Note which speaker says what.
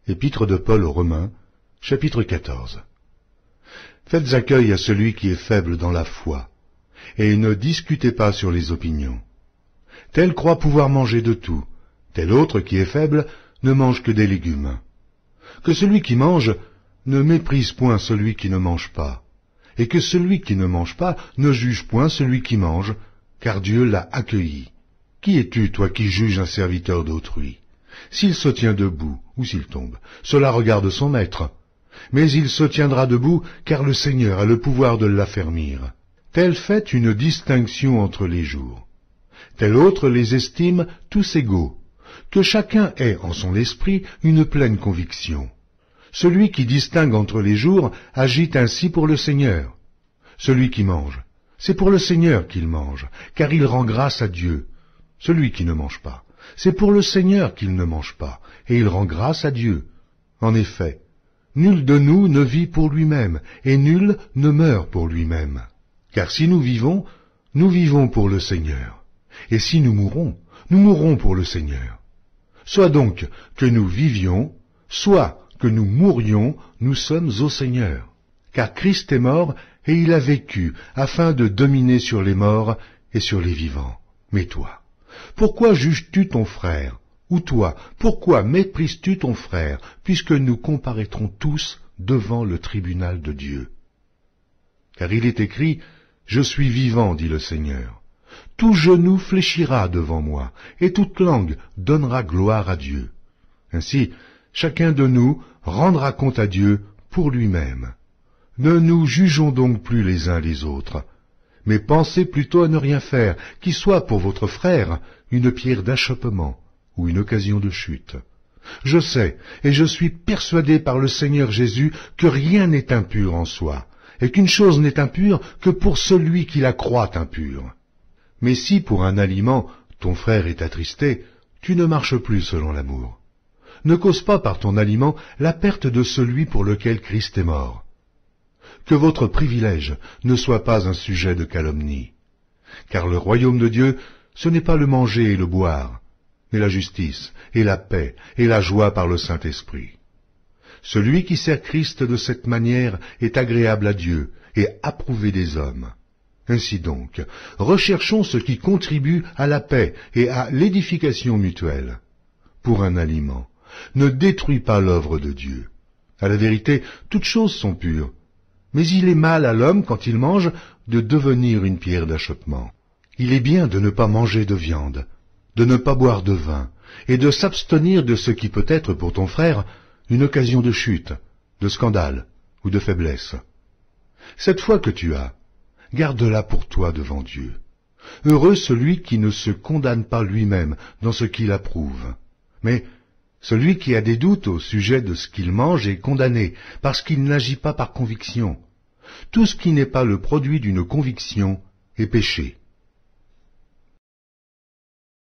Speaker 1: Épître de Paul aux Romains, chapitre 14. Faites accueil à celui qui est faible dans la foi, et ne discutez pas sur les opinions. Tel croit pouvoir manger de tout, tel autre qui est faible ne mange que des légumes. Que celui qui mange ne méprise point celui qui ne mange pas, et que celui qui ne mange pas ne juge point celui qui mange, car Dieu l'a accueilli. Qui es-tu, toi qui juges un serviteur d'autrui? S'il se tient debout ou s'il tombe, cela regarde son maître. Mais il se tiendra debout, car le Seigneur a le pouvoir de l'affermir. Tel fait une distinction entre les jours. Tel autre les estime tous égaux. Que chacun ait en son esprit une pleine conviction. Celui qui distingue entre les jours agit ainsi pour le Seigneur. Celui qui mange, c'est pour le Seigneur qu'il mange, car il rend grâce à Dieu. Celui qui ne mange pas, c'est pour le Seigneur qu'il ne mange pas, et il rend grâce à Dieu. En effet, nul de nous ne vit pour lui-même, et nul ne meurt pour lui-même. Car si nous vivons pour le Seigneur. Et si nous mourrons pour le Seigneur. Soit donc que nous vivions, soit que nous mourions, nous sommes au Seigneur. Car Christ est mort, et il a vécu, afin de dominer sur les morts et sur les vivants. Mais toi, pourquoi juges-tu ton frère? Ou toi, pourquoi méprises-tu ton frère, puisque nous comparaîtrons tous devant le tribunal de Dieu? Car il est écrit, « Je suis vivant, dit le Seigneur. Tout genou fléchira devant moi, et toute langue donnera gloire à Dieu. » Ainsi, chacun de nous rendra compte à Dieu pour lui-même. Ne nous jugeons donc plus les uns les autres, mais pensez plutôt à ne rien faire, qui soit pour votre frère une pierre d'achoppement ou une occasion de chute. Je sais, et je suis persuadé par le Seigneur Jésus, que rien n'est impur en soi, et qu'une chose n'est impure que pour celui qui la croit impure. Mais si pour un aliment ton frère est attristé, tu ne marches plus selon l'amour. Ne cause pas par ton aliment la perte de celui pour lequel Christ est mort. Que votre privilège ne soit pas un sujet de calomnie. Car le royaume de Dieu, ce n'est pas le manger et le boire, mais la justice et la paix et la joie par le Saint-Esprit. Celui qui sert Christ de cette manière est agréable à Dieu et approuvé des hommes. Ainsi donc, recherchons ce qui contribue à la paix et à l'édification mutuelle. Pour un aliment, ne détruis pas l'œuvre de Dieu. À la vérité, toutes choses sont pures, mais il est mal à l'homme, quand il mange, de devenir une pierre d'achoppement. Il est bien de ne pas manger de viande, de ne pas boire de vin, et de s'abstenir de ce qui peut être pour ton frère une occasion de chute, de scandale ou de faiblesse. Cette foi que tu as, garde-la pour toi devant Dieu. Heureux celui qui ne se condamne pas lui-même dans ce qu'il approuve. Mais celui qui a des doutes au sujet de ce qu'il mange est condamné, parce qu'il n'agit pas par conviction. Tout ce qui n'est pas le produit d'une conviction est péché.